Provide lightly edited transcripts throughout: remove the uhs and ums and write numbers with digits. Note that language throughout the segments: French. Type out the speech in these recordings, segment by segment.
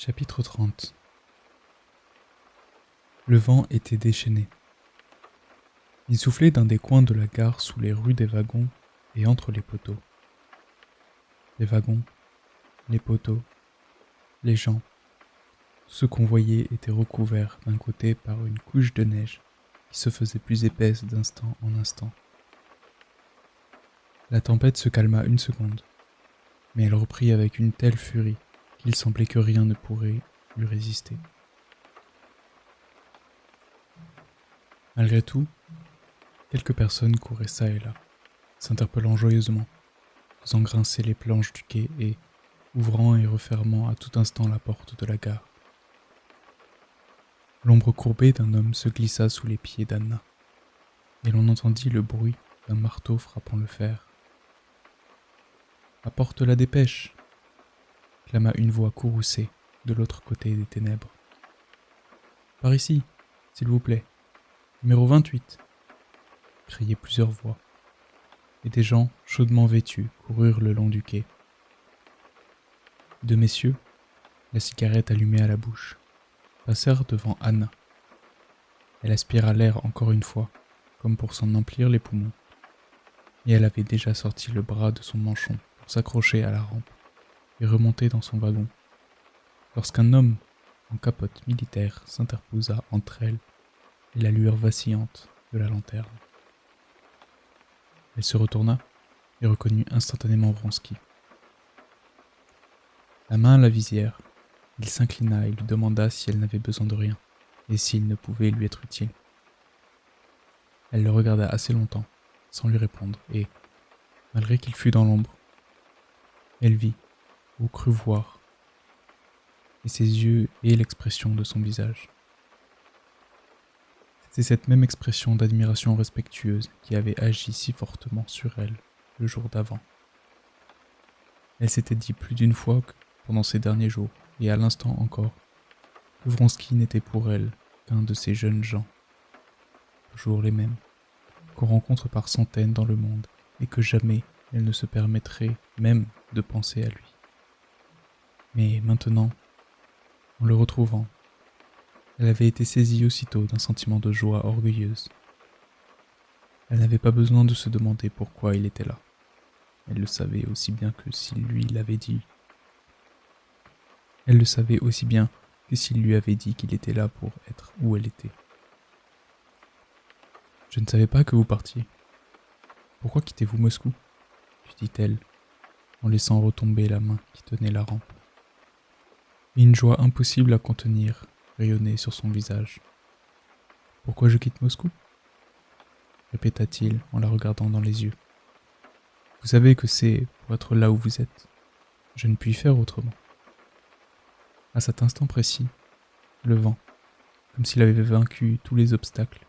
Chapitre 30. Le vent était déchaîné. Il soufflait d'un des coins de la gare sous les rues des wagons et entre les poteaux. Les wagons, les poteaux, les gens, tout ce qu'on voyait était recouvert d'un côté par une couche de neige qui se faisait plus épaisse d'instant en instant. La tempête se calma une seconde, mais elle reprit avec une telle furie qu'il semblait que rien ne pourrait lui résister. Malgré tout, quelques personnes couraient çà et là, s'interpellant joyeusement, faisant grincer les planches du quai et ouvrant et refermant à tout instant la porte de la gare. L'ombre courbée d'un homme se glissa sous les pieds d'Anna, et l'on entendit le bruit d'un marteau frappant le fer. « Apporte la dépêche !» clama une voix courroucée de l'autre côté des ténèbres. « Par ici, s'il vous plaît, numéro 28 !» criaient plusieurs voix, et des gens chaudement vêtus coururent le long du quai. Deux messieurs, la cigarette allumée à la bouche, passèrent devant Anna. Elle aspira l'air encore une fois, comme pour s'en emplir les poumons, et elle avait déjà sorti le bras de son manchon pour s'accrocher à la rampe et remonter dans son wagon, lorsqu'un homme en capote militaire s'interposa entre elle et la lueur vacillante de la lanterne. Elle se retourna et reconnut instantanément Vronsky. La main à la visière, il s'inclina et lui demanda si elle n'avait besoin de rien, et s'il ne pouvait lui être utile. Elle le regarda assez longtemps, sans lui répondre, et, malgré qu'il fût dans l'ombre, elle vit, ou crut voir, et ses yeux et l'expression de son visage. C'était cette même expression d'admiration respectueuse qui avait agi si fortement sur elle le jour d'avant. Elle s'était dit plus d'une fois que, pendant ces derniers jours, et à l'instant encore, que Vronsky n'était pour elle qu'un de ces jeunes gens, toujours les mêmes, qu'on rencontre par centaines dans le monde, et que jamais elle ne se permettrait même de penser à lui. Mais maintenant, en le retrouvant, elle avait été saisie aussitôt d'un sentiment de joie orgueilleuse. Elle n'avait pas besoin de se demander pourquoi il était là. Elle le savait aussi bien que s'il lui l'avait dit. Elle le savait aussi bien que s'il lui avait dit qu'il était là pour être où elle était. « Je ne savais pas que vous partiez. Pourquoi quittez-vous Moscou ?» lui dit-elle, en laissant retomber la main qui tenait la rampe. Et une joie impossible à contenir rayonnait sur son visage. « Pourquoi je quitte Moscou ?» répéta-t-il en la regardant dans les yeux. « Vous savez que c'est pour être là où vous êtes. Je ne puis faire autrement. » À cet instant précis, le vent, comme s'il avait vaincu tous les obstacles,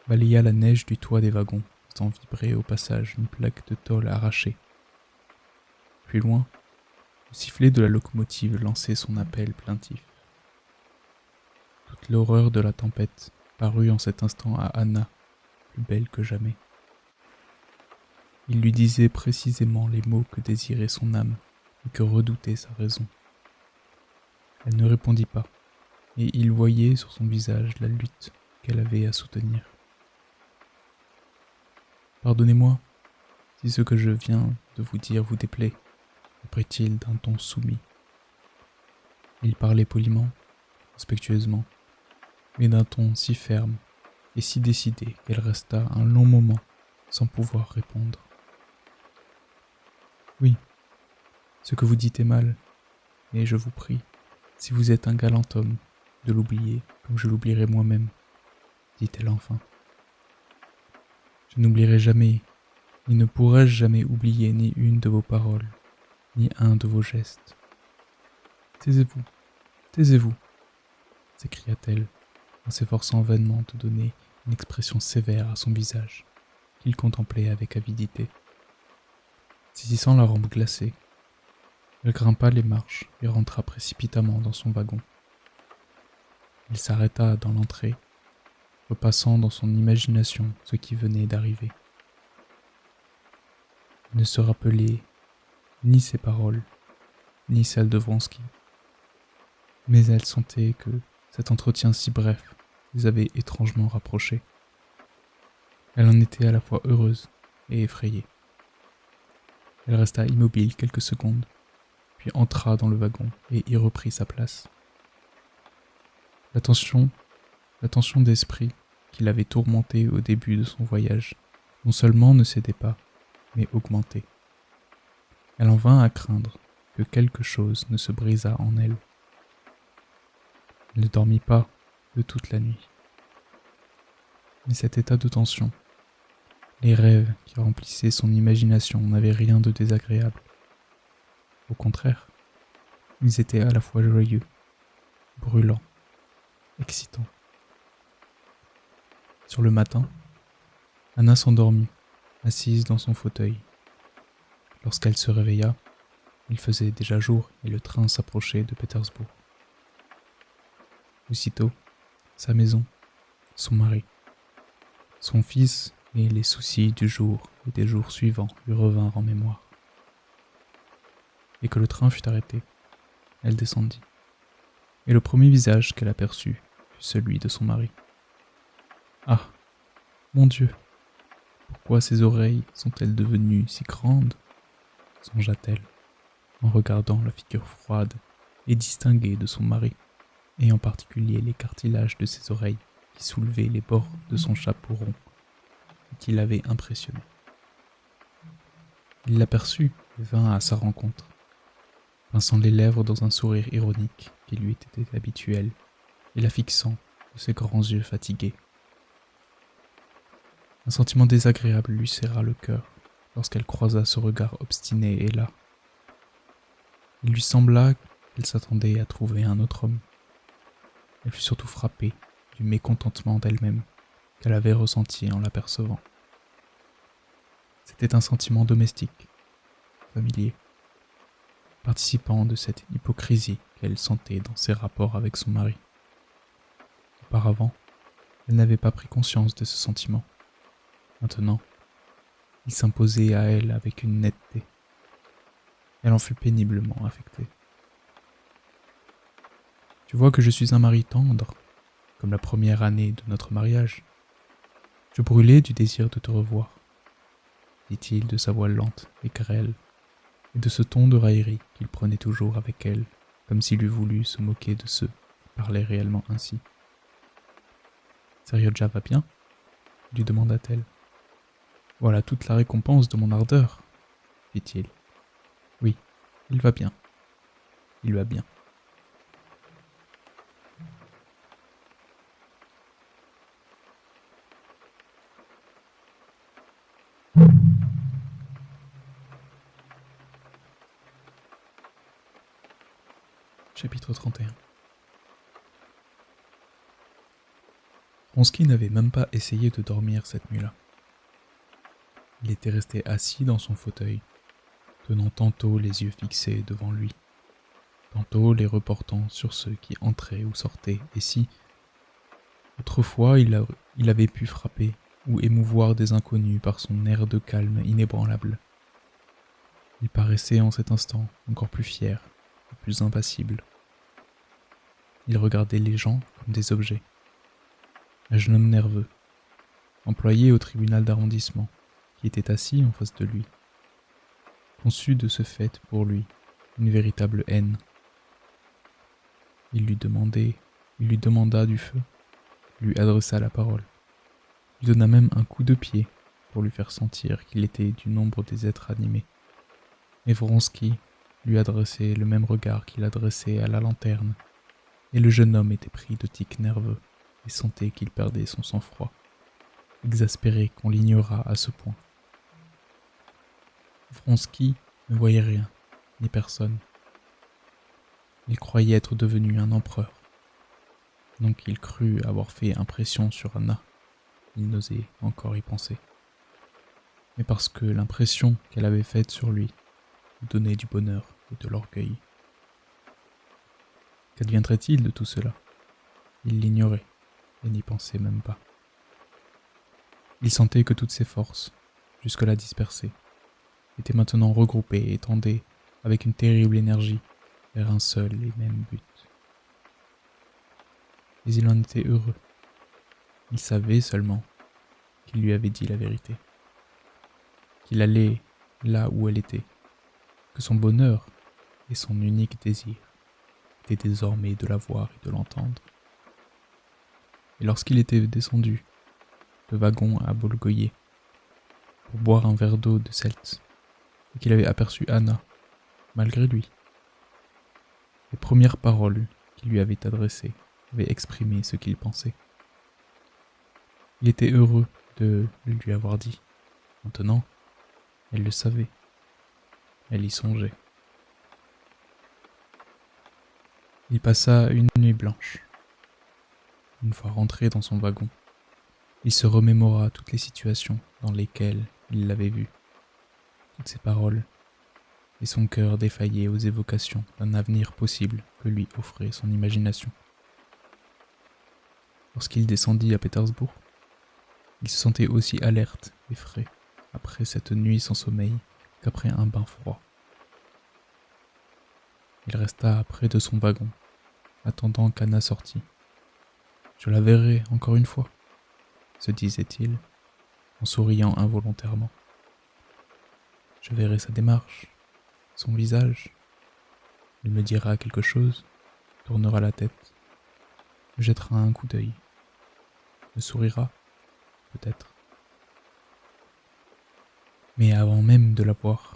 balaya la neige du toit des wagons, faisant vibrer au passage une plaque de tôle arrachée. Plus loin, le sifflet de la locomotive lançait son appel plaintif. Toute l'horreur de la tempête parut en cet instant à Anna, plus belle que jamais. Il lui disait précisément les mots que désirait son âme et que redoutait sa raison. Elle ne répondit pas, et il voyait sur son visage la lutte qu'elle avait à soutenir. « Pardonnez-moi, si ce que je viens de vous dire vous déplaît, » reprit-il d'un ton soumis. Il parlait poliment, respectueusement, mais d'un ton si ferme et si décidé qu'elle resta un long moment sans pouvoir répondre. « Oui, ce que vous dites est mal, et je vous prie, si vous êtes un galant homme, de l'oublier comme je l'oublierai moi-même, » dit-elle enfin. « Je n'oublierai jamais, ni ne pourrai-je jamais oublier ni une de vos paroles, ni un de vos gestes. »« Taisez-vous, taisez-vous » s'écria-t-elle, en s'efforçant vainement de donner une expression sévère à son visage, qu'il contemplait avec avidité. Saisissant la rampe glacée, elle grimpa les marches et rentra précipitamment dans son wagon. Il s'arrêta dans l'entrée, repassant dans son imagination ce qui venait d'arriver. Il ne se rappelait ni ses paroles, ni celles de Vronsky. Mais elle sentait que cet entretien si bref les avait étrangement rapprochés. Elle en était à la fois heureuse et effrayée. Elle resta immobile quelques secondes, puis entra dans le wagon et y reprit sa place. La tension d'esprit qui l'avait tourmentée au début de son voyage non seulement ne cédait pas, mais augmentait. Elle en vint à craindre que quelque chose ne se brisât en elle. Elle ne dormit pas de toute la nuit. Mais cet état de tension, les rêves qui remplissaient son imagination n'avaient rien de désagréable. Au contraire, ils étaient à la fois joyeux, brûlants, excitants. Sur le matin, Anna s'endormit, assise dans son fauteuil. Lorsqu'elle se réveilla, il faisait déjà jour et le train s'approchait de Pétersbourg. Aussitôt, sa maison, son mari, son fils et les soucis du jour et des jours suivants lui revinrent en mémoire. Et que le train fut arrêté, elle descendit. Et le premier visage qu'elle aperçut fut celui de son mari. Ah, mon Dieu, pourquoi ses oreilles sont-elles devenues si grandes ? Songea-t-elle, en regardant la figure froide et distinguée de son mari, et en particulier les cartilages de ses oreilles qui soulevaient les bords de son chapeau rond et qui l'avaient impressionné. Il l'aperçut et vint à sa rencontre, pinçant les lèvres dans un sourire ironique qui lui était habituel et la fixant de ses grands yeux fatigués. Un sentiment désagréable lui serra le cœur lorsqu'elle croisa ce regard obstiné et las. Il lui sembla qu'elle s'attendait à trouver un autre homme. Elle fut surtout frappée du mécontentement d'elle-même qu'elle avait ressenti en l'apercevant. C'était un sentiment domestique, familier, participant de cette hypocrisie qu'elle sentait dans ses rapports avec son mari. Auparavant, elle n'avait pas pris conscience de ce sentiment. Maintenant, il s'imposait à elle avec une netteté. Elle en fut péniblement affectée. « Tu vois que je suis un mari tendre, comme la première année de notre mariage. Je brûlais du désir de te revoir, dit-il de sa voix lente et grêle, et de ce ton de raillerie qu'il prenait toujours avec elle, comme s'il eût voulu se moquer de ceux qui parlaient réellement ainsi. « Seriodja va bien ?» lui demanda-t-elle. « Voilà toute la récompense de mon ardeur, » fit-il. « Oui, il va bien. Il va bien. » Chapitre 31. Vronsky n'avait même pas essayé de dormir cette nuit-là. Il était resté assis dans son fauteuil, tenant tantôt les yeux fixés devant lui, tantôt les reportant sur ceux qui entraient ou sortaient, et si, autrefois, il avait pu frapper ou émouvoir des inconnus par son air de calme inébranlable. Il paraissait en cet instant encore plus fier, et plus impassible. Il regardait les gens comme des objets. Un jeune homme nerveux, employé au tribunal d'arrondissement, qui était assis en face de lui, conçut de ce fait pour lui une véritable haine. Il lui demanda du feu, lui adressa la parole, lui donna même un coup de pied pour lui faire sentir qu'il était du nombre des êtres animés. Et Vronsky lui adressait le même regard qu'il adressait à la lanterne, et le jeune homme était pris de tics nerveux et sentait qu'il perdait son sang-froid, exaspéré qu'on l'ignorât à ce point. Vronsky ne voyait rien, ni personne. Il croyait être devenu un empereur. Donc il crut avoir fait impression sur Anna. Il n'osait encore y penser. Mais parce que l'impression qu'elle avait faite sur lui lui donnait du bonheur et de l'orgueil. Qu'adviendrait-il de tout cela ? Il l'ignorait et n'y pensait même pas. Il sentait que toutes ses forces, jusque-là dispersées, étaient maintenant regroupées et tendaient avec une terrible énergie vers un seul et même but. mais il en était heureux. Il savait seulement qu'il lui avait dit la vérité, qu'il allait là où elle était, que son bonheur et son unique désir étaient désormais de la voir et de l'entendre. Et lorsqu'il était descendu le wagon à Bolgoyer pour boire un verre d'eau de Seltz, et qu'il avait aperçu Anna, malgré lui, les premières paroles qu'il lui avait adressées avaient exprimé ce qu'il pensait. Il était heureux de le lui avoir dit. Maintenant, elle le savait. Elle y songeait. Il passa une nuit blanche. Une fois rentré dans son wagon, il se remémora toutes les situations dans lesquelles il l'avait vue, toutes ses paroles, et son cœur défaillait aux évocations d'un avenir possible que lui offrait son imagination. Lorsqu'il descendit à Pétersbourg, il se sentait aussi alerte et frais après cette nuit sans sommeil qu'après un bain froid. Il resta près de son wagon, attendant qu'Anna sortît. « Je la verrai encore une fois », se disait-il, en souriant involontairement. « Je verrai sa démarche, son visage. Il me dira quelque chose, tournera la tête, me jettera un coup d'œil, me sourira, peut-être. » Mais avant même de la voir,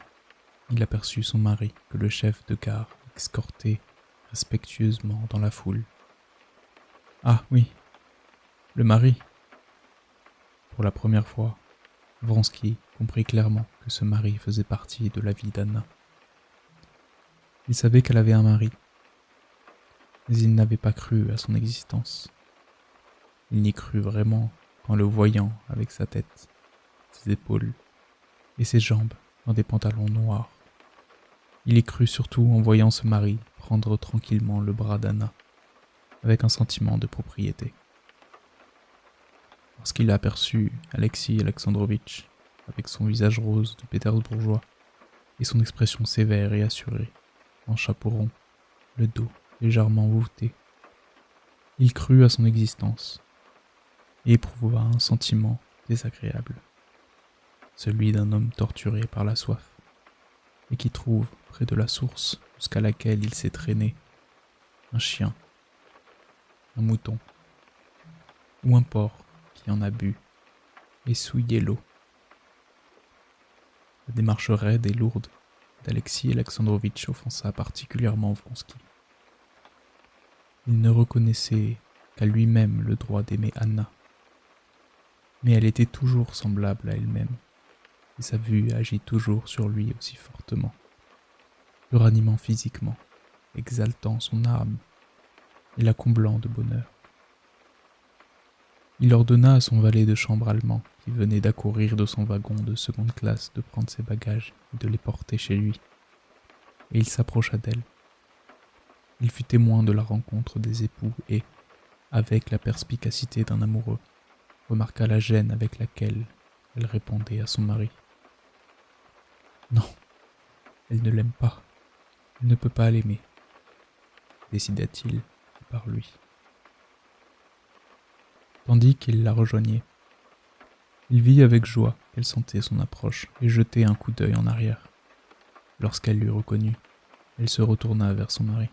il aperçut son mari que le chef de gare escortait respectueusement dans la foule. Ah oui, le mari. Pour la première fois, Vronsky comprit clairement que ce mari faisait partie de la vie d'Anna. Il savait qu'elle avait un mari, mais il n'avait pas cru à son existence. Il n'y crut vraiment qu'en le voyant avec sa tête, ses épaules et ses jambes dans des pantalons noirs. Il y crut surtout en voyant ce mari prendre tranquillement le bras d'Anna, avec un sentiment de propriété. Lorsqu'il aperçut Alexis Alexandrovitch, avec son visage rose de pétersbourgeois et son expression sévère et assurée, en chapeau rond, le dos légèrement voûté, il crut à son existence et éprouva un sentiment désagréable, celui d'un homme torturé par la soif, et qui trouve près de la source jusqu'à laquelle il s'est traîné un chien, un mouton ou un porc qui en a bu et souillé l'eau. La démarche raide et lourde d'Alexis Alexandrovitch offensa particulièrement Vronsky. Il ne reconnaissait qu'à lui-même le droit d'aimer Anna, mais elle était toujours semblable à elle-même, et sa vue agit toujours sur lui aussi fortement, le ranimant physiquement, exaltant son âme et la comblant de bonheur. Il ordonna à son valet de chambre allemand, qui venait d'accourir de son wagon de seconde classe, de prendre ses bagages et de les porter chez lui, et il s'approcha d'elle. Il fut témoin de la rencontre des époux et, avec la perspicacité d'un amoureux, remarqua la gêne avec laquelle elle répondait à son mari. « Non, elle ne l'aime pas, elle ne peut pas l'aimer, » décida-t-il par lui. Tandis qu'il la rejoignait, il vit avec joie qu'elle sentait son approche et jetait un coup d'œil en arrière. Lorsqu'elle l'eut reconnu, elle se retourna vers son mari.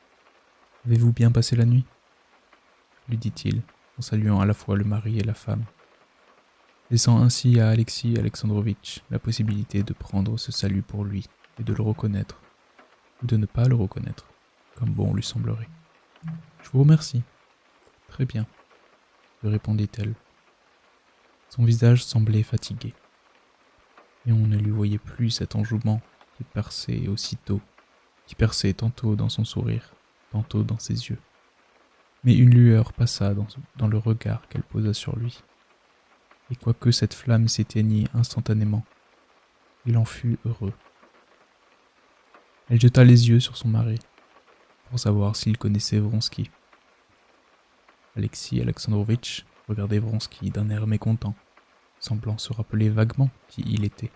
« Avez-vous bien passé la nuit ?» lui dit-il, en saluant à la fois le mari et la femme, laissant ainsi à Alexis Alexandrovitch la possibilité de prendre ce salut pour lui et de le reconnaître, ou de ne pas le reconnaître, comme bon lui semblerait. « Je vous remercie. »« Très bien, » lui répondit-elle. Son visage semblait fatigué, et on ne lui voyait plus cet enjouement qui perçait tantôt dans son sourire, tantôt dans ses yeux. Mais une lueur passa dans le regard qu'elle posa sur lui, et quoique cette flamme s'éteignît instantanément, il en fut heureux. Elle jeta les yeux sur son mari, pour savoir s'il connaissait Vronsky. Alexis Alexandrovitch regardait Vronsky d'un air mécontent, semblant se rappeler vaguement qui il était.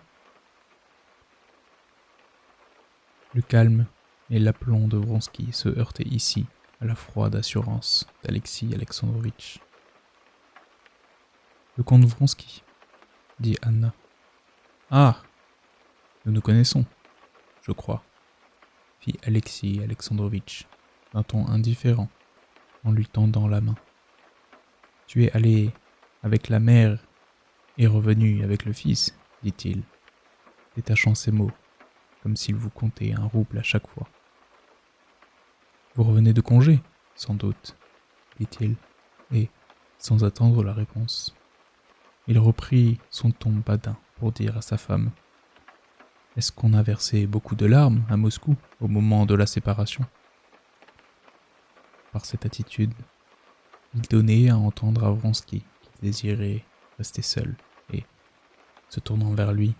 Le calme et l'aplomb de Vronsky se heurtaient ici à la froide assurance d'Alexis Alexandrovitch. Le comte Vronsky, dit Anna. Ah, nous nous connaissons, je crois, fit Alexis Alexandrovitch d'un ton indifférent en lui tendant la main. Tu es allé avec la mère et revenu avec le fils, dit-il, détachant ses mots, comme s'il vous comptait un rouble à chaque fois. Vous revenez de congé, sans doute, dit-il, et, sans attendre la réponse, il reprit son ton badin pour dire à sa femme : « Est-ce qu'on a versé beaucoup de larmes à Moscou au moment de la séparation ?» Par cette attitude, il donnait à entendre à Vronsky qu'il désirait rester seul, et, se tournant vers lui,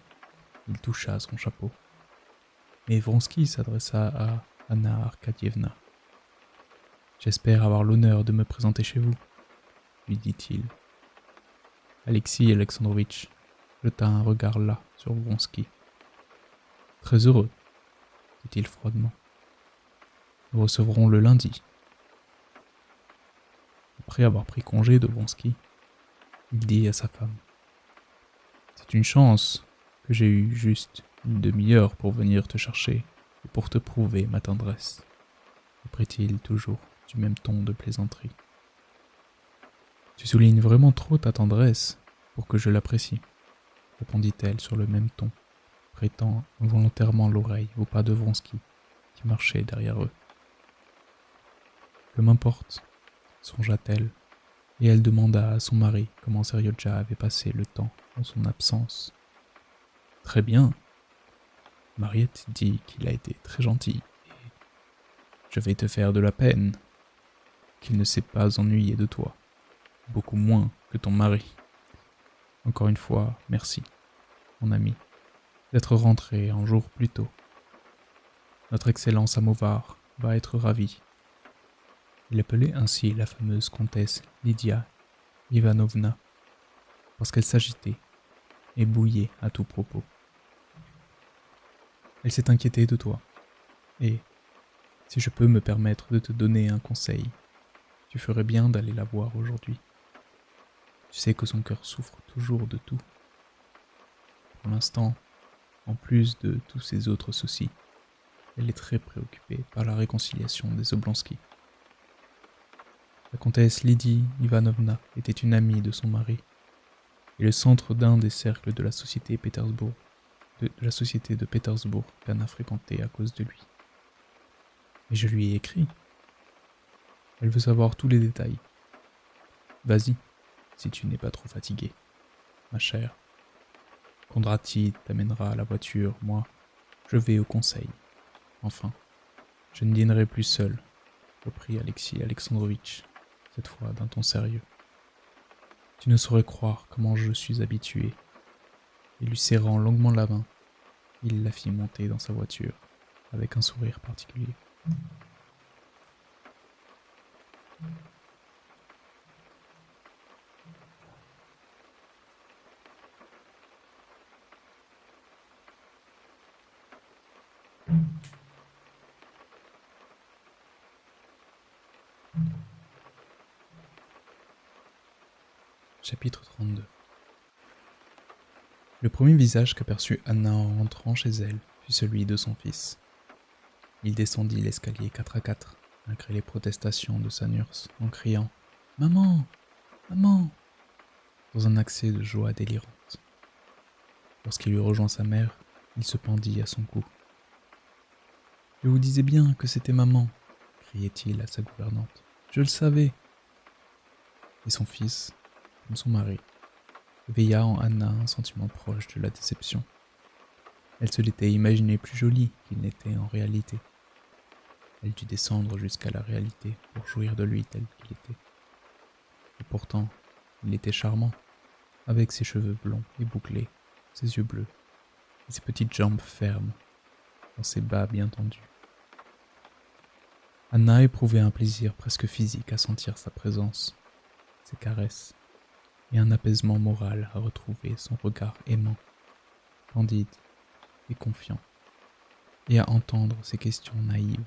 il toucha son chapeau. Mais Vronsky s'adressa à Anna Arkadievna. « J'espère avoir l'honneur de me présenter chez vous, » lui dit-il. Alexis Alexandrovitch jeta un regard las sur Vronsky. « Très heureux, » dit-il froidement. « Nous recevrons le lundi. » Après avoir pris congé de Vronsky, il dit à sa femme : « C'est une chance que j'ai eu juste une demi-heure pour venir te chercher et pour te prouver ma tendresse, reprit-il toujours du même ton de plaisanterie. Tu soulignes vraiment trop ta tendresse pour que je l'apprécie, répondit-elle sur le même ton, prêtant involontairement l'oreille au pas de Vronsky qui marchait derrière eux. Que m'importe, songea-t-elle, et elle demanda à son mari comment Seriotja avait passé le temps en son absence. Très bien. Mariette dit qu'il a été très gentil, et je vais te faire de la peine, qu'il ne s'est pas ennuyé de toi, beaucoup moins que ton mari. Encore une fois, merci, mon ami, d'être rentré un jour plus tôt. Notre excellent samovar va être ravi. Il appelait ainsi la fameuse comtesse Lydia Ivanovna, parce qu'elle s'agitait et bouillait à tout propos. Elle s'est inquiétée de toi, et, si je peux me permettre de te donner un conseil, tu ferais bien d'aller la voir aujourd'hui. Tu sais que son cœur souffre toujours de tout. Pour l'instant, en plus de tous ses autres soucis, elle est très préoccupée par la réconciliation des Oblonsky. La comtesse Lydie Ivanovna était une amie de son mari, et le centre d'un des cercles de la société de Pétersbourg qu'Anna fréquentait à cause de lui. Mais je lui ai écrit. Elle veut savoir tous les détails. Vas-y, si tu n'es pas trop fatiguée, ma chère. Kondraty t'amènera à la voiture, moi, je vais au conseil. Enfin, je ne dînerai plus seul, reprit Alexis Alexandrovitch, cette fois d'un ton sérieux. Tu ne saurais croire comment je suis habitué. Et lui serrant longuement la main, il la fit monter dans sa voiture, avec un sourire particulier. Chapitre 32. Le premier visage qu'aperçut Anna en rentrant chez elle fut celui de son fils. Il descendit l'escalier 4 à 4, malgré les protestations de sa nurse, en criant « Maman, maman !» dans un accès de joie délirante. Lorsqu'il eut rejoint sa mère, il se pendit à son cou. « Je vous disais bien que c'était maman !» criait-il à sa gouvernante. « Je le savais !» Et son fils, comme son mari, éveilla en Anna un sentiment proche de la déception. Elle se l'était imaginé plus joli qu'il n'était en réalité. Elle dut descendre jusqu'à la réalité pour jouir de lui tel qu'il était. Et pourtant, il était charmant, avec ses cheveux blonds et bouclés, ses yeux bleus, et ses petites jambes fermes, dans ses bas bien tendus. Anna éprouvait un plaisir presque physique à sentir sa présence, ses caresses, et un apaisement moral à retrouver son regard aimant, candide et confiant, et à entendre ses questions naïves.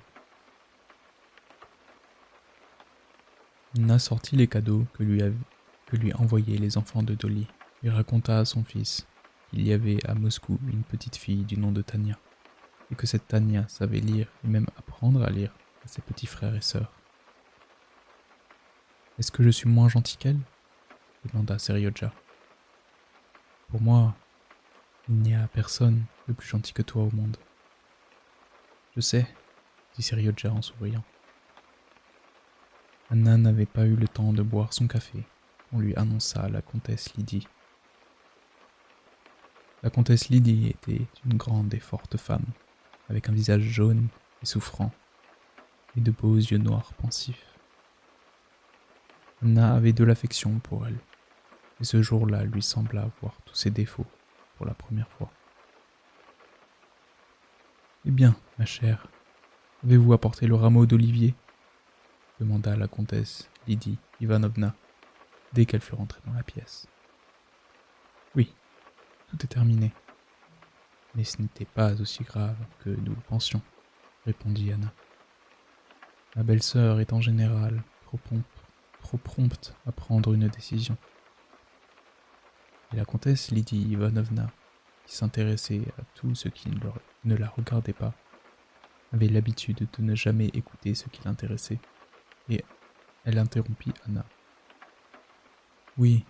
Anna sortit les cadeaux que lui envoyaient les enfants de Dolly et raconta à son fils qu'il y avait à Moscou une petite fille du nom de Tania, et que cette Tania savait lire et même apprendre à lire à ses petits frères et sœurs. « Est-ce que je suis moins gentil qu'elle » demanda Seryodja. « Pour moi, il n'y a personne de plus gentil que toi au monde. »« Je sais, » dit Seryodja en souriant. Anna n'avait pas eu le temps de boire son café. On lui annonça la comtesse Lydie. La comtesse Lydie était une grande et forte femme, avec un visage jaune et souffrant, et de beaux yeux noirs pensifs. Anna avait de l'affection pour elle, et ce jour-là lui sembla voir tous ses défauts pour la première fois. « Eh bien, ma chère, avez-vous apporté le rameau d'olivier » demanda la comtesse Lydie Ivanovna, dès qu'elle fut rentrée dans la pièce. « Oui, tout est terminé. Mais ce n'était pas aussi grave que nous le pensions, » répondit Anna. « Ma belle-sœur est en général trop prompte à prendre une décision. » Et la comtesse Lydie Ivanovna, qui s'intéressait à tout ce qui ne la regardait pas, avait l'habitude de ne jamais écouter ce qui l'intéressait, et elle interrompit Anna. « Oui,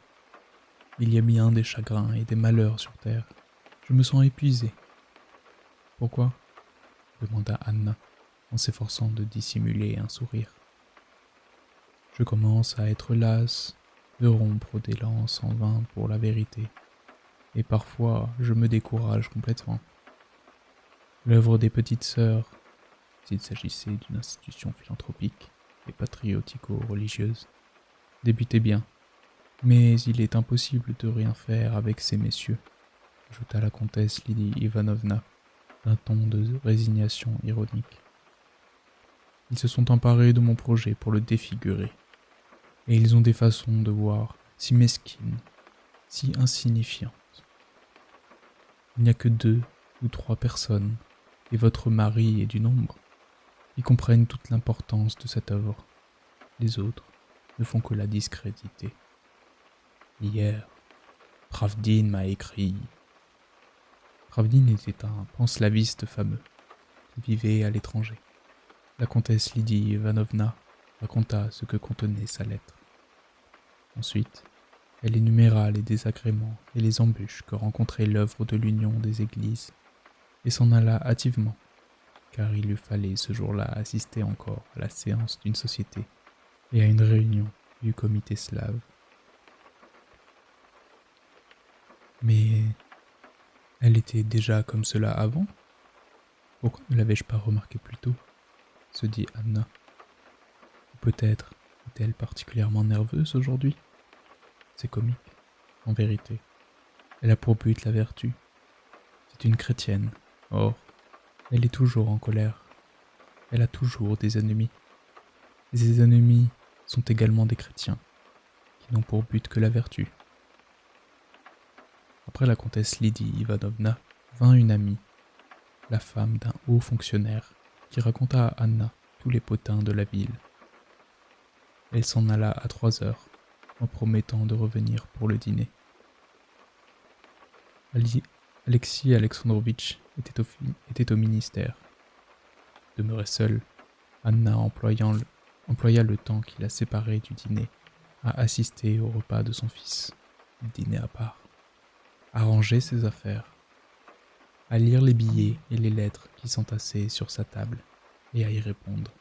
il y a bien des chagrins et des malheurs sur terre. Je me sens épuisée. »« Pourquoi » demanda Anna, en s'efforçant de dissimuler un sourire. « Je commence à être lasse de rompre des lances en vain pour la vérité, et parfois je me décourage complètement. L'œuvre des petites sœurs, s'il s'agissait d'une institution philanthropique et patriotico-religieuse, débutait bien, mais il est impossible de rien faire avec ces messieurs, ajouta la comtesse Lydie Ivanovna d'un ton de résignation ironique. Ils se sont emparés de mon projet pour le défigurer, et ils ont des façons de voir si mesquines, si insignifiantes. Il n'y a que 2 ou 3 personnes, et votre mari est du nombre, qui comprennent toute l'importance de cette œuvre. Les autres ne font que la discréditer. Hier, Pravdin m'a écrit. Pravdin était un panslaviste fameux qui vivait à l'étranger. La comtesse Lydie Ivanovna raconta ce que contenait sa lettre. Ensuite, elle énuméra les désagréments et les embûches que rencontrait l'œuvre de l'Union des Églises, et s'en alla hâtivement, car il lui fallait ce jour-là assister encore à la séance d'une société et à une réunion du comité slave. Mais elle était déjà comme cela avant ? Pourquoi ne l'avais-je pas remarqué plus tôt ? Se dit Anna. Ou peut-être est-elle particulièrement nerveuse aujourd'hui ? C'est comique, en vérité. Elle a pour but la vertu. C'est une chrétienne. Or, elle est toujours en colère. Elle a toujours des ennemis. Et ses ennemis sont également des chrétiens, qui n'ont pour but que la vertu. Après la comtesse Lydie Ivanovna, vint une amie, la femme d'un haut fonctionnaire, qui raconta à Anna tous les potins de la ville. Elle s'en alla à 3 heures, en promettant de revenir pour le dîner. Alexis Alexandrovitch était au ministère. Demeurée seule, Anna employa le temps qui la séparait du dîner à assister au repas de son fils, dîner à part, à ranger ses affaires, à lire les billets et les lettres qui s'entassaient sur sa table et à y répondre.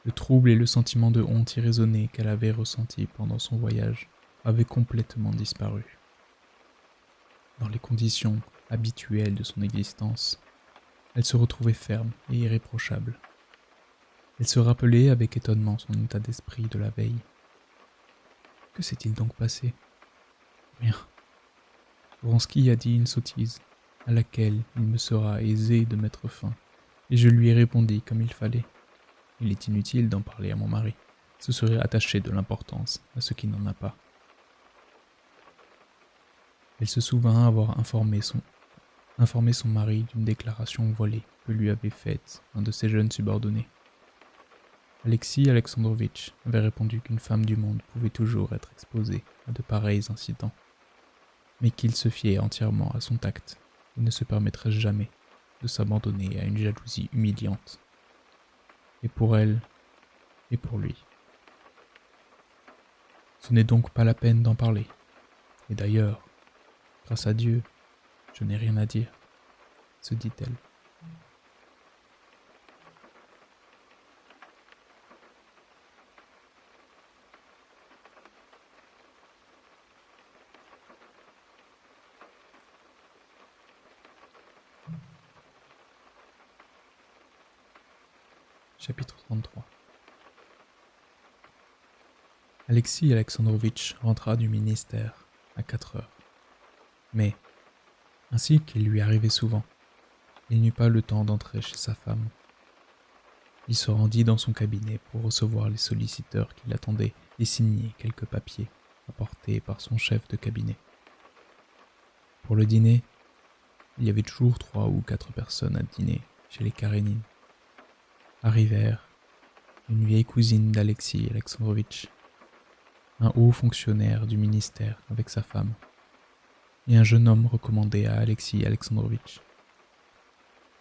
Le trouble et le sentiment de honte irraisonnée qu'elle avait ressenti pendant son voyage avaient complètement disparu. Dans les conditions habituelles de son existence, elle se retrouvait ferme et irréprochable. Elle se rappelait avec étonnement son état d'esprit de la veille. Que s'est-il donc passé ? Rien. Vronsky a dit une sottise, à laquelle il me sera aisé de mettre fin, et je lui ai répondu comme il fallait. Il est inutile d'en parler à mon mari. Ce serait attacher de l'importance à ce qui n'en a pas. Elle se souvint avoir informé son mari d'une déclaration volée que lui avait faite un de ses jeunes subordonnés. Alexis Alexandrovitch avait répondu qu'une femme du monde pouvait toujours être exposée à de pareils incidents, mais qu'il se fiait entièrement à son tact et ne se permettrait jamais de s'abandonner à une jalousie humiliante, et pour elle, et pour lui. Ce n'est donc pas la peine d'en parler, et d'ailleurs, grâce à Dieu, je n'ai rien à dire, se dit-elle. Chapitre 33. Alexis Alexandrovitch rentra du ministère à 4 heures. Mais, ainsi qu'il lui arrivait souvent, il n'eut pas le temps d'entrer chez sa femme. Il se rendit dans son cabinet pour recevoir les solliciteurs qui l'attendaient et signer quelques papiers apportés par son chef de cabinet. Pour le dîner, il y avait toujours 3 ou 4 personnes à dîner chez les Karénine. Arrivèrent une vieille cousine d'Alexis Alexandrovitch, un haut fonctionnaire du ministère avec sa femme, et un jeune homme recommandé à Alexis Alexandrovitch.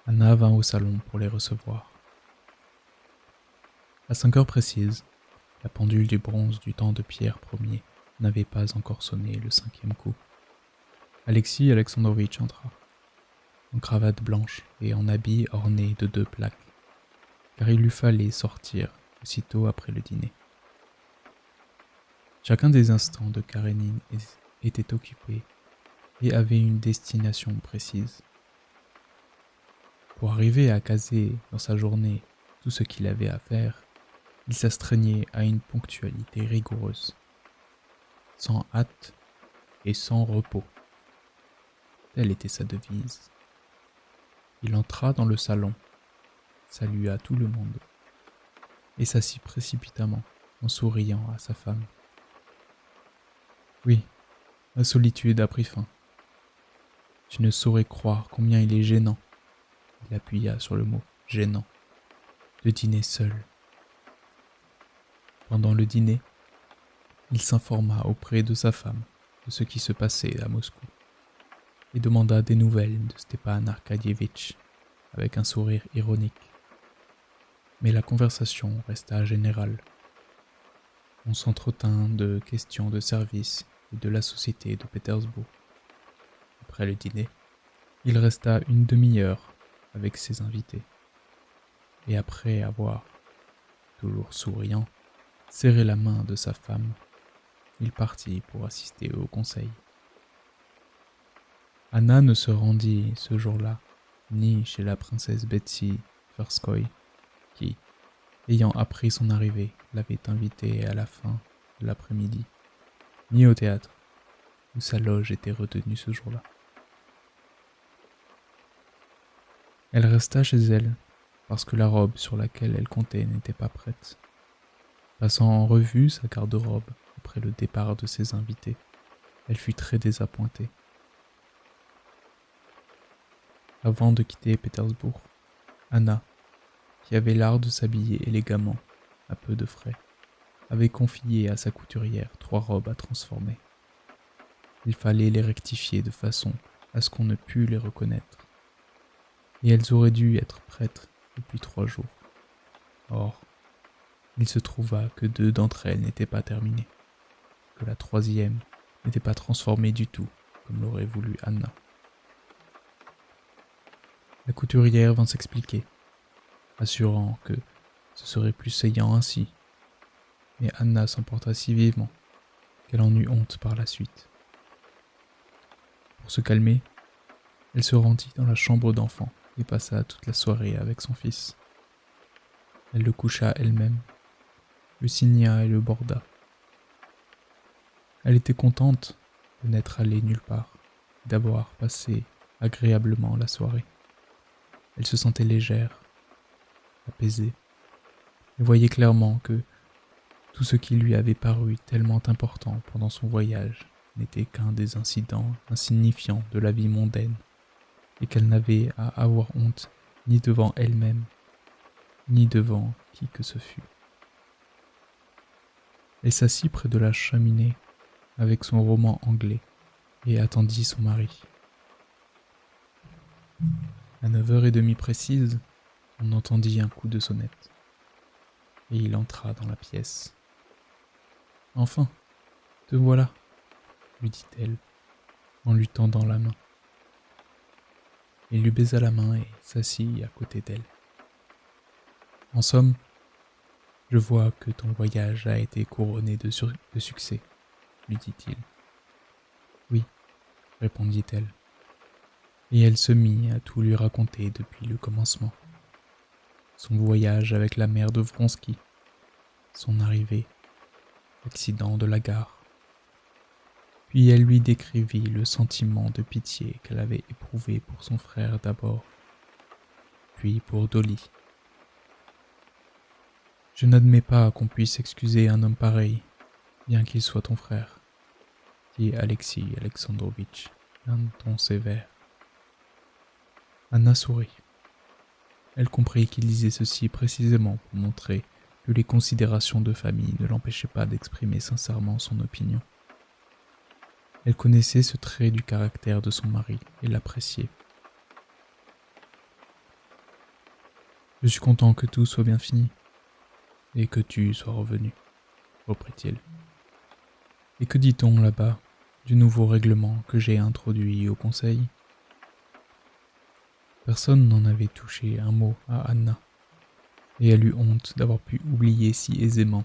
Anna vint au salon pour les recevoir. À 5 heures précises, la pendule du bronze du temps de Pierre Ier n'avait pas encore sonné le 5e coup. Alexis Alexandrovitch entra, en cravate blanche et en habit orné de 2 plaques, car il lui fallait sortir aussitôt après le dîner. Chacun des instants de Karénine était occupé et avait une destination précise. Pour arriver à caser dans sa journée tout ce qu'il avait à faire, il s'astreignait à une ponctualité rigoureuse, sans hâte et sans repos. Telle était sa devise. Il entra dans le salon, salua tout le monde, et s'assit précipitamment en souriant à sa femme. Oui, la solitude a pris fin. Tu ne saurais croire combien il est gênant, il appuya sur le mot gênant, de dîner seul. Pendant le dîner, il s'informa auprès de sa femme de ce qui se passait à Moscou et demanda des nouvelles de Stepan Arcadievitch avec un sourire ironique. Mais la conversation resta générale. On s'entretint de questions de service et de la société de Pétersbourg. Après le dîner, il resta une demi-heure avec ses invités. Et après avoir, toujours souriant, serré la main de sa femme, il partit pour assister au conseil. Anna ne se rendit ce jour-là ni chez la princesse Betsy Tverskoy, qui, ayant appris son arrivée, l'avait invitée à la fin de l'après-midi, ni au théâtre, où sa loge était retenue ce jour-là. Elle resta chez elle, parce que la robe sur laquelle elle comptait n'était pas prête. Passant en revue sa garde-robe après le départ de ses invités, elle fut très désappointée. Avant de quitter Pétersbourg, Anna, qui avait l'art de s'habiller élégamment, à peu de frais, avait confié à sa couturière 3 robes à transformer. Il fallait les rectifier de façon à ce qu'on ne pût les reconnaître. Et elles auraient dû être prêtes depuis 3 jours. Or, il se trouva que 2 d'entre elles n'étaient pas terminées, que la 3e n'était pas transformée du tout, comme l'aurait voulu Anna. La couturière vint s'expliquer, assurant que ce serait plus saillant ainsi, mais Anna s'emporta si vivement qu'elle en eut honte par la suite. Pour se calmer, elle se rendit dans la chambre d'enfant et passa toute la soirée avec son fils. Elle le coucha elle-même, le signa et le borda. Elle était contente de n'être allée nulle part, d'avoir passé agréablement la soirée. Elle se sentait légère, apaisée, et voyait clairement que tout ce qui lui avait paru tellement important pendant son voyage n'était qu'un des incidents insignifiants de la vie mondaine, et qu'elle n'avait à avoir honte ni devant elle-même, ni devant qui que ce fût. Elle s'assit près de la cheminée avec son roman anglais et attendit son mari. À 9h30 précises, on entendit un coup de sonnette, et il entra dans la pièce. « Enfin, te voilà !» lui dit-elle, en lui tendant la main. Il lui baisa la main et s'assit à côté d'elle. « En somme, je vois que ton voyage a été couronné de succès, » lui dit-il. « Oui, » répondit-elle, et elle se mit à tout lui raconter depuis le commencement. Son voyage avec la mère de Vronsky, son arrivée, l'accident de la gare. Puis elle lui décrivit le sentiment de pitié qu'elle avait éprouvé pour son frère d'abord, puis pour Dolly. « Je n'admets pas qu'on puisse excuser un homme pareil, bien qu'il soit ton frère, » dit Alexis Alexandrovitch d'un ton sévère. Anna sourit. Elle comprit qu'il disait ceci précisément pour montrer que les considérations de famille ne l'empêchaient pas d'exprimer sincèrement son opinion. Elle connaissait ce trait du caractère de son mari et l'appréciait. « Je suis content que tout soit bien fini, et que tu sois revenu, » reprit-il. « Et que dit-on là-bas du nouveau règlement que j'ai introduit au Conseil ?» Personne n'en avait touché un mot à Anna, et elle eut honte d'avoir pu oublier si aisément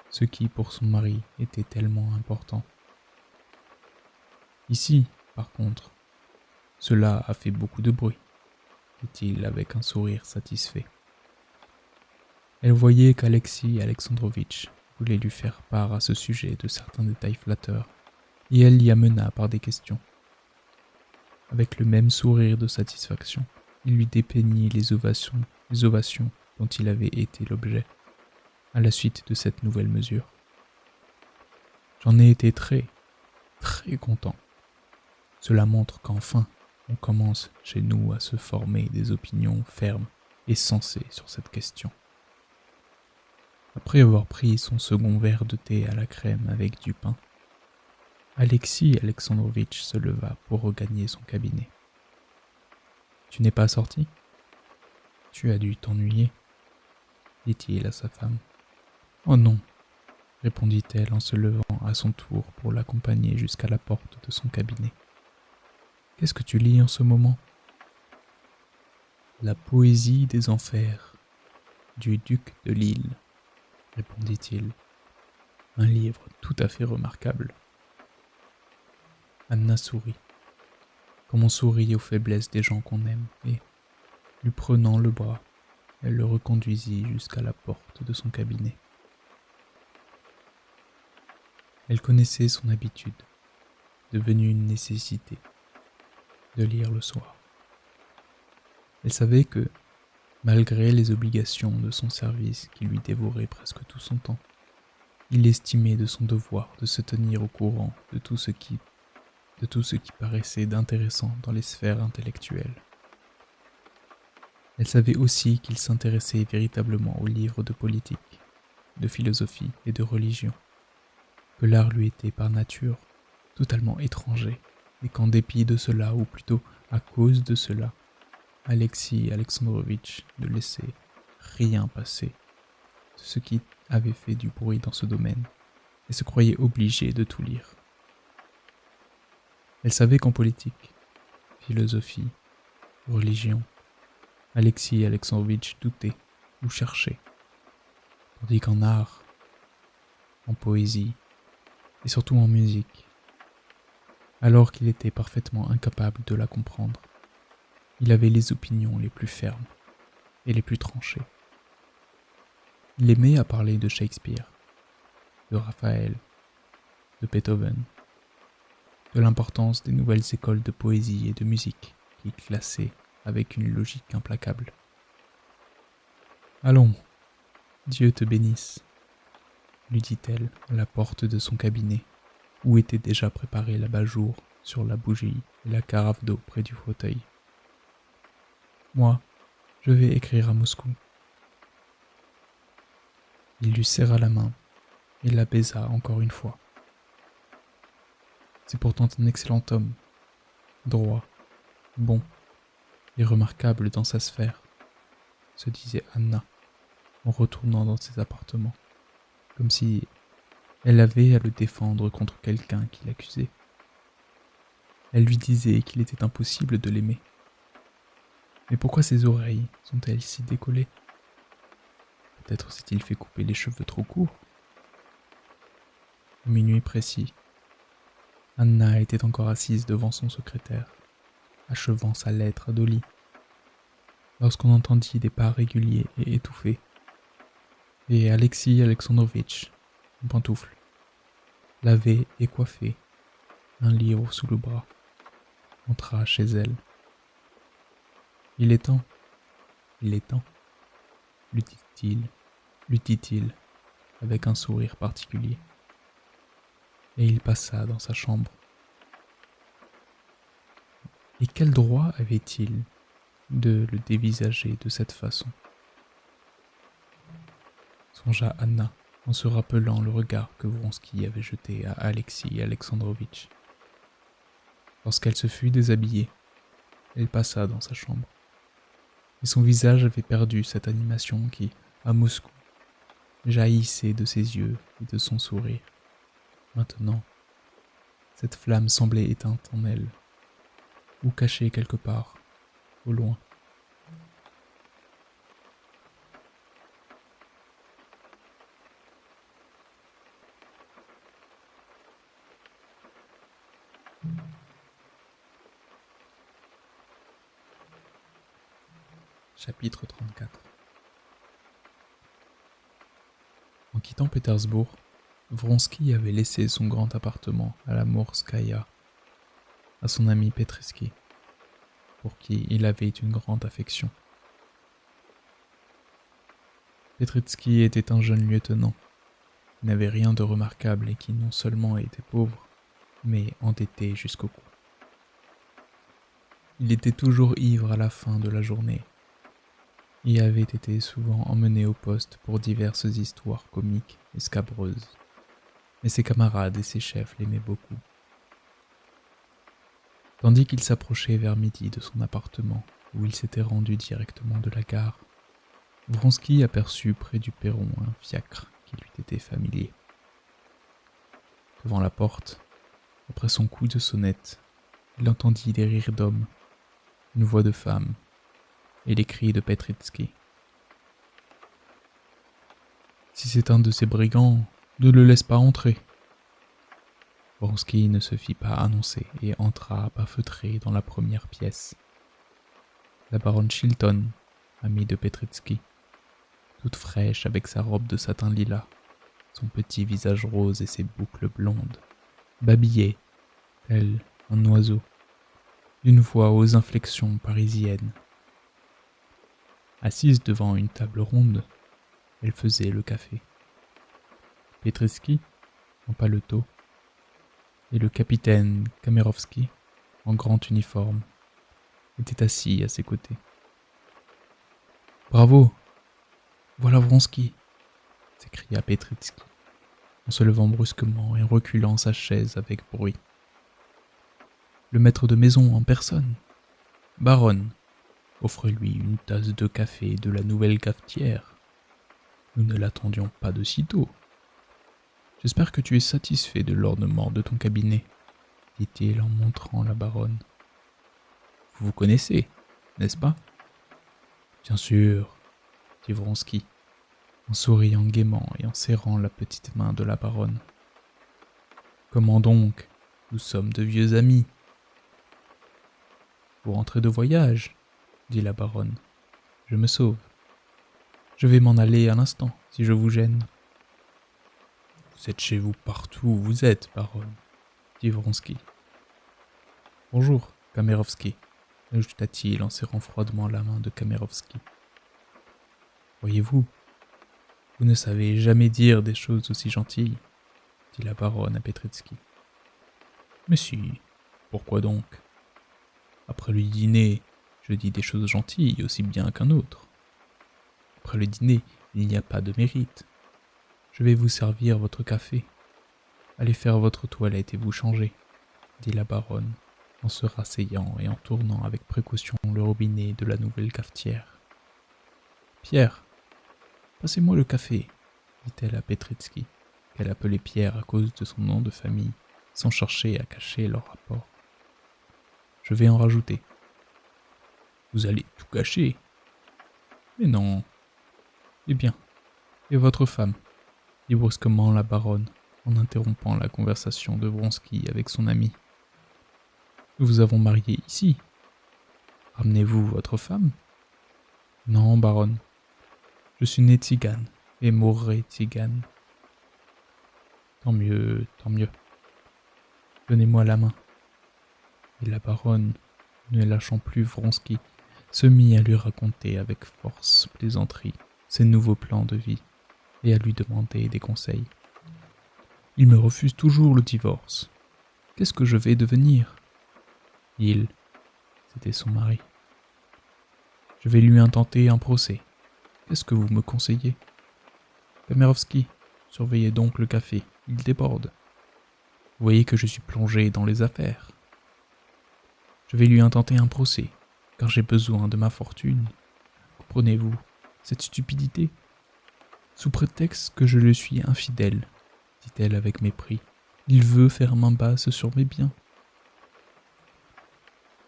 ce qui, pour son mari, était tellement important. « Ici, par contre, cela a fait beaucoup de bruit, » dit-il avec un sourire satisfait. Elle voyait qu'Alexis Alexandrovitch voulait lui faire part à ce sujet de certains détails flatteurs, et elle l'y amena par des questions. Avec le même sourire de satisfaction, il lui dépeignit les ovations dont il avait été l'objet, à la suite de cette nouvelle mesure. « J'en ai été très content. Cela montre qu'enfin, on commence chez nous à se former des opinions fermes et sensées sur cette question. » Après avoir pris son second verre de thé à la crème avec du pain, Alexis Alexandrovitch se leva pour regagner son cabinet. « Tu n'es pas sorti ? Tu as dû t'ennuyer, » dit-il à sa femme. « Oh non, » répondit-elle en se levant à son tour pour l'accompagner jusqu'à la porte de son cabinet. « Qu'est-ce que tu lis en ce moment ? » « La poésie des enfers, du duc de Lille, » répondit-il. « Un livre tout à fait remarquable. » Anna sourit, comme on sourit aux faiblesses des gens qu'on aime, et, lui prenant le bras, elle le reconduisit jusqu'à la porte de son cabinet. Elle connaissait son habitude, devenue une nécessité, de lire le soir. Elle savait que, malgré les obligations de son service qui lui dévoraient presque tout son temps, il estimait de son devoir de se tenir au courant de tout ce qui paraissait d'intéressant dans les sphères intellectuelles. Elle savait aussi qu'il s'intéressait véritablement aux livres de politique, de philosophie et de religion, que l'art lui était par nature totalement étranger, et qu'en dépit de cela, ou plutôt à cause de cela, Alexis Alexandrovitch ne laissait rien passer de ce qui avait fait du bruit dans ce domaine, et se croyait obligé de tout lire. Elle savait qu'en politique, philosophie, religion, Alexis Alexandrovitch doutait ou cherchait, tandis qu'en art, en poésie et surtout en musique, alors qu'il était parfaitement incapable de la comprendre, il avait les opinions les plus fermes et les plus tranchées. Il aimait à parler de Shakespeare, de Raphaël, de Beethoven, de l'importance des nouvelles écoles de poésie et de musique qu'il classait avec une logique implacable. « Allons, Dieu te bénisse, » lui dit-elle à la porte de son cabinet, où était déjà préparé l'abat-jour sur la bougie et la carafe d'eau près du fauteuil. « Moi, je vais écrire à Moscou. » Il lui serra la main, et la baisa encore une fois. C'est pourtant un excellent homme, droit, bon et remarquable dans sa sphère, se disait Anna en retournant dans ses appartements, comme si elle avait à le défendre contre quelqu'un qui l'accusait. Elle lui disait qu'il était impossible de l'aimer. Mais pourquoi ses oreilles sont-elles si décollées? Peut-être s'est-il fait couper les cheveux trop courts. À minuit précis, Anna était encore assise devant son secrétaire, achevant sa lettre à Dolly, lorsqu'on entendit des pas réguliers et étouffés, et Alexis Alexandrovitch, en pantoufles, lavé et coiffé, un livre sous le bras, entra chez elle. « Il est temps, lui dit-il, avec un sourire particulier. Et il passa dans sa chambre. Et quel droit avait-il de le dévisager de cette façon? Songea Anna en se rappelant le regard que Vronsky avait jeté à Alexis Alexandrovitch. Lorsqu'elle se fut déshabillée, elle passa dans sa chambre. Et son visage avait perdu cette animation qui, à Moscou, jaillissait de ses yeux et de son sourire. Maintenant, cette flamme semblait éteinte en elle, ou cachée quelque part, au loin. Chapitre 34. En quittant Pétersbourg, Vronsky avait laissé son grand appartement à la Morskaya à son ami Petritsky, pour qui il avait une grande affection. Petritsky était un jeune lieutenant, qui n'avait rien de remarquable et qui non seulement était pauvre, mais endetté jusqu'au cou. Il était toujours ivre à la fin de la journée, et avait été souvent emmené au poste pour diverses histoires comiques et scabreuses, mais ses camarades et ses chefs l'aimaient beaucoup. Tandis qu'il s'approchait vers midi de son appartement, où il s'était rendu directement de la gare, Vronsky aperçut près du perron un fiacre qui lui était familier. Devant la porte, après son coup de sonnette, il entendit des rires d'hommes, une voix de femme et les cris de Petritsky. « Si c'est un de ces brigands, ne le laisse pas entrer. » Vronsky ne se fit pas annoncer et entra à pas feutrés dans la première pièce. La baronne Chilton, amie de Petritsky, toute fraîche avec sa robe de satin lilas, son petit visage rose et ses boucles blondes, babillait, tel un oiseau, d'une voix aux inflexions parisiennes. Assise devant une table ronde, elle faisait le café. Petritsky, en paletot, et le capitaine Kamerovski, en grand uniforme, étaient assis à ses côtés. « Bravo! Voilà Vronsky !» s'écria Petritsky, en se levant brusquement et reculant sa chaise avec bruit. « Le maître de maison en personne. Baronne, offre-lui une tasse de café de la nouvelle cafetière. Nous ne l'attendions pas de sitôt. J'espère que tu es satisfait de l'ornement de ton cabinet, dit-il en montrant la baronne. Vous vous connaissez, n'est-ce pas? Bien sûr, dit Vronsky, en souriant gaiement et en serrant la petite main de la baronne. Comment donc? Nous sommes de vieux amis. Vous rentrez de voyage, dit la baronne. Je me sauve. Je vais m'en aller à l'instant, si je vous gêne. Vous êtes chez vous partout où vous êtes, baronne, dit Vronsky. Bonjour, Kamerovski, ajouta-t-il en serrant froidement la main de Kamerovski. Voyez-vous, vous ne savez jamais dire des choses aussi gentilles, dit la baronne à Petritsky. Mais si, pourquoi donc? Après le dîner, je dis des choses gentilles aussi bien qu'un autre. Après le dîner, il n'y a pas de mérite. Je vais vous servir votre café. Allez faire votre toilette et vous changer, dit la baronne, en se rasseyant et en tournant avec précaution le robinet de la nouvelle cafetière. Pierre, passez-moi le café, dit-elle à Petritsky, qu'elle appelait Pierre à cause de son nom de famille, sans chercher à cacher leur rapport. Je vais en rajouter. Vous allez tout cacher. Mais non. Eh bien, et votre femme, dit brusquement la baronne, en interrompant la conversation de Vronsky avec son ami. Nous vous avons marié ici. Ramenez-vous votre femme? Non, baronne. Je suis né tzigane et mourrai tzigane. Tant mieux, tant mieux. Donnez-moi la main. Et la baronne, ne lâchant plus Vronsky, se mit à lui raconter avec force plaisanterie ses nouveaux plans de vie et à lui demander des conseils. Il me refuse toujours le divorce. Qu'est-ce que je vais devenir? C'était son mari. Je vais lui intenter un procès. Qu'est-ce que vous me conseillez? Kamerovski, surveillez donc le café, il déborde. Vous voyez que je suis plongé dans les affaires. Je vais lui intenter un procès, car j'ai besoin de ma fortune. Comprenez-vous cette stupidité? Sous prétexte que je le suis infidèle, dit-elle avec mépris, il veut faire main basse sur mes biens.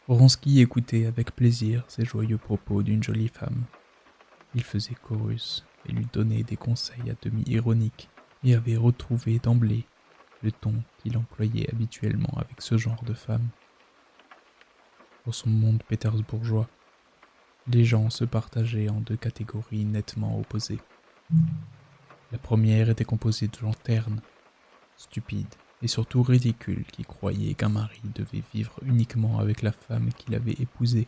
Vronsky écoutait avec plaisir ces joyeux propos d'une jolie femme. Il faisait chorus et lui donnait des conseils à demi ironiques et avait retrouvé d'emblée le ton qu'il employait habituellement avec ce genre de femme. Dans son monde pétersbourgeois, les gens se partageaient en deux catégories nettement opposées. La première était composée de gens ternes, stupides et surtout ridicules qui croyaient qu'un mari devait vivre uniquement avec la femme qu'il avait épousée,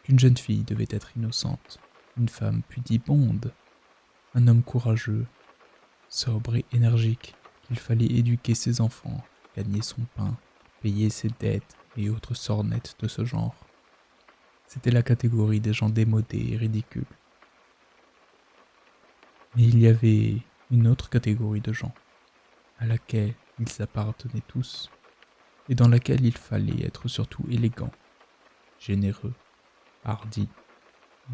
qu'une jeune fille devait être innocente, une femme pudibonde, un homme courageux, sobre et énergique, qu'il fallait éduquer ses enfants, gagner son pain, payer ses dettes et autres sornettes de ce genre. C'était la catégorie des gens démodés et ridicules. Mais il y avait une autre catégorie de gens, à laquelle ils appartenaient tous, et dans laquelle il fallait être surtout élégant, généreux, hardi,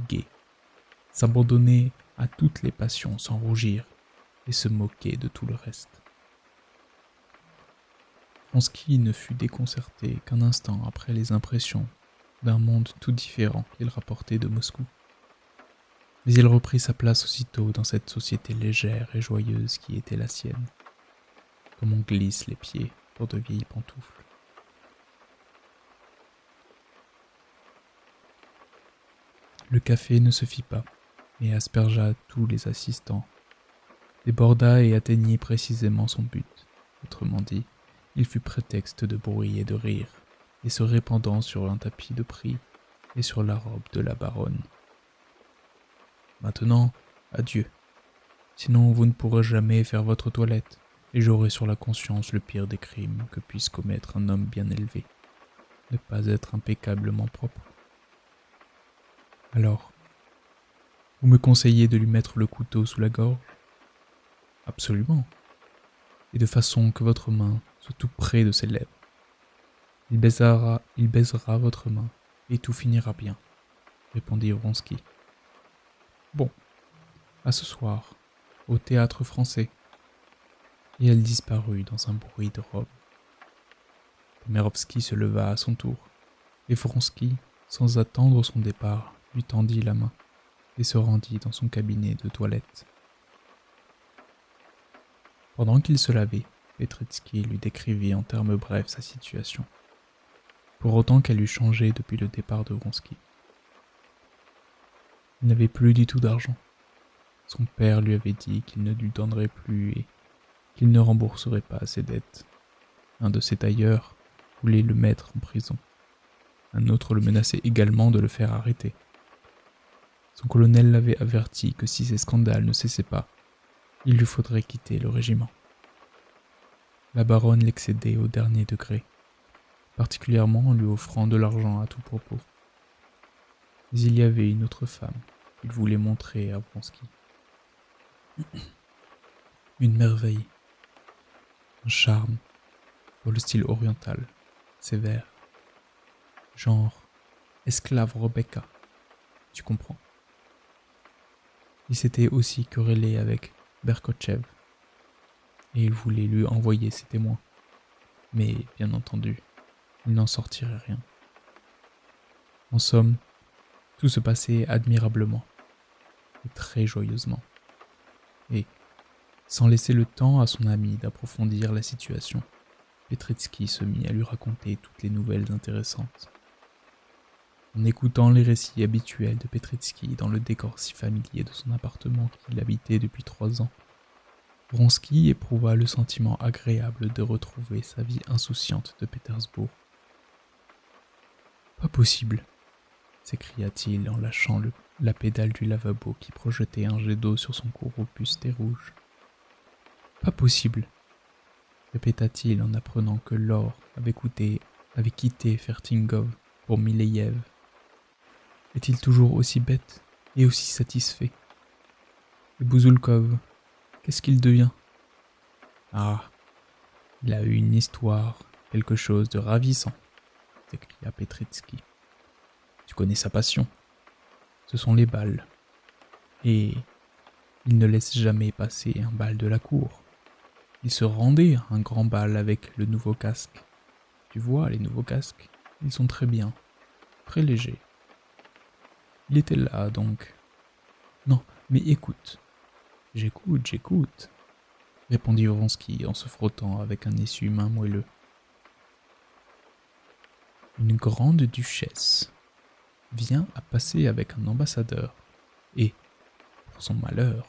gai, s'abandonner à toutes les passions sans rougir et se moquer de tout le reste. Vronsky ne fut déconcerté qu'un instant après les impressions d'un monde tout différent qu'il rapportait de Moscou. Mais il reprit sa place aussitôt dans cette société légère et joyeuse qui était la sienne, comme on glisse les pieds pour de vieilles pantoufles. Le café ne se fit pas, et aspergea tous les assistants, déborda et atteignit précisément son but. Autrement dit, il fut prétexte de bruit et de rire, et se répandant sur un tapis de prix et sur la robe de la baronne. Maintenant, adieu. Sinon vous ne pourrez jamais faire votre toilette, et j'aurai sur la conscience le pire des crimes que puisse commettre un homme bien élevé, ne pas être impeccablement propre. Alors, vous me conseillez de lui mettre le couteau sous la gorge? Absolument, et de façon que votre main soit tout près de ses lèvres. Il baisera votre main, et tout finira bien, répondit Vronsky. Bon, à ce soir, au théâtre français. Et elle disparut dans un bruit de robe. Kamerovski se leva à son tour, et Vronsky, sans attendre son départ, lui tendit la main et se rendit dans son cabinet de toilette. Pendant qu'il se lavait, Petritsky lui décrivit en termes brefs sa situation, pour autant qu'elle eût changé depuis le départ de Vronsky. Il n'avait plus du tout d'argent. Son père lui avait dit qu'il ne lui donnerait plus et qu'il ne rembourserait pas ses dettes. Un de ses tailleurs voulait le mettre en prison. Un autre le menaçait également de le faire arrêter. Son colonel l'avait averti que si ces scandales ne cessaient pas, il lui faudrait quitter le régiment. La baronne l'excédait au dernier degré, particulièrement en lui offrant de l'argent à tout propos. Mais il y avait une autre femme qu'il voulait montrer à Vronsky. Une merveille, un charme dans le style oriental, sévère, genre esclave Rebecca, tu comprends. Il s'était aussi querellé avec Berkochev, et il voulait lui envoyer ses témoins. Mais, bien entendu, il n'en sortirait rien. En somme, tout se passait admirablement, et très joyeusement. Et, sans laisser le temps à son ami d'approfondir la situation, Petritsky se mit à lui raconter toutes les nouvelles intéressantes. En écoutant les récits habituels de Petritsky dans le décor si familier de son appartement qu'il habitait depuis 3 ans, Vronsky éprouva le sentiment agréable de retrouver sa vie insouciante de Pétersbourg. « Pas possible !» s'écria-t-il en lâchant la pédale du lavabo qui projetait un jet d'eau sur son cou robuste et rouge. « Pas possible !» répéta-t-il en apprenant que Laure avait quitté Fertingov pour Mileïev. Est-il toujours aussi bête et aussi satisfait? Et Bouzoulkov, qu'est-ce qu'il devient? Ah, il a eu une histoire, quelque chose de ravissant, s'écria Petritsky. Tu connais sa passion, ce sont les balles. Et il ne laisse jamais passer un bal de la cour. Il se rendait à un grand bal avec le nouveau casque. Tu vois, les nouveaux casques, ils sont très bien, très légers. Il était là, donc. Non, mais écoute. J'écoute, répondit Vronsky en se frottant avec un essuie-main moelleux. Une grande duchesse vient à passer avec un ambassadeur, et, pour son malheur,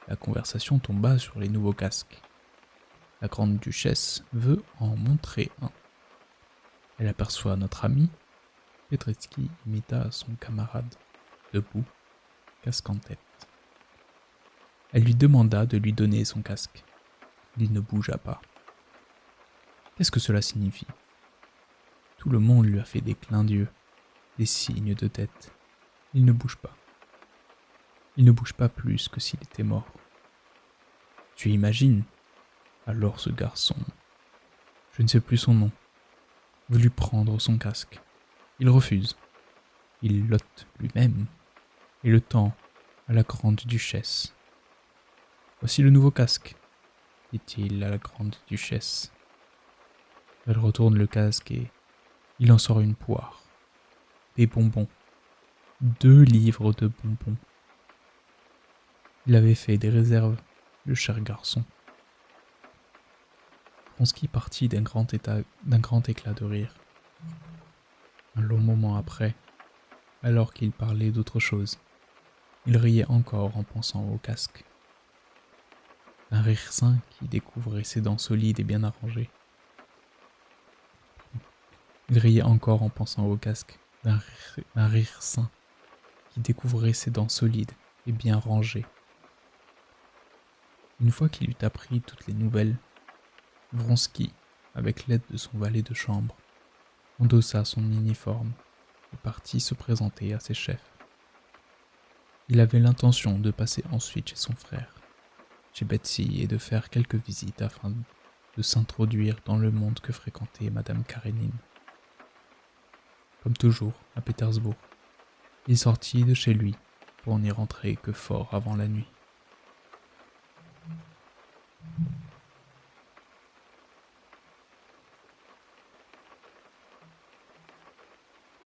la conversation tomba sur les nouveaux casques. La grande duchesse veut en montrer un. Elle aperçoit notre ami. Petritsky imita son camarade, debout, casque en tête. Elle lui demanda de lui donner son casque. Il ne bougea pas. Qu'est-ce que cela signifie? Tout le monde lui a fait des clins d'yeux, des signes de tête. Il ne bouge pas. Il ne bouge pas plus que s'il était mort. Tu imagines? Alors ce garçon, je ne sais plus son nom, veut lui prendre son casque. Il refuse. Il l'ôte lui-même et le tend à la grande duchesse. Voici le nouveau casque, dit-il à la grande duchesse. Elle retourne le casque et il en sort une poire, des bonbons, 2 livres de bonbons. Il avait fait des réserves, le cher garçon. Vronsky partit d'un grand éclat de rire. Un long moment après, alors qu'il parlait d'autre chose, il riait encore en pensant au casque. Un rire sain qui découvrait ses dents solides et bien arrangées. Il riait encore en pensant au casque, d'un rire sain qui découvrait ses dents solides et bien rangées. Une fois qu'il eut appris toutes les nouvelles, Vronsky, avec l'aide de son valet de chambre, endossa son uniforme et partit se présenter à ses chefs. Il avait l'intention de passer ensuite chez son frère, chez Betsy, et de faire quelques visites afin de s'introduire dans le monde que fréquentait Madame Karénine. Comme toujours, à Pétersbourg, il sortit de chez lui pour n'y rentrer que fort avant la nuit.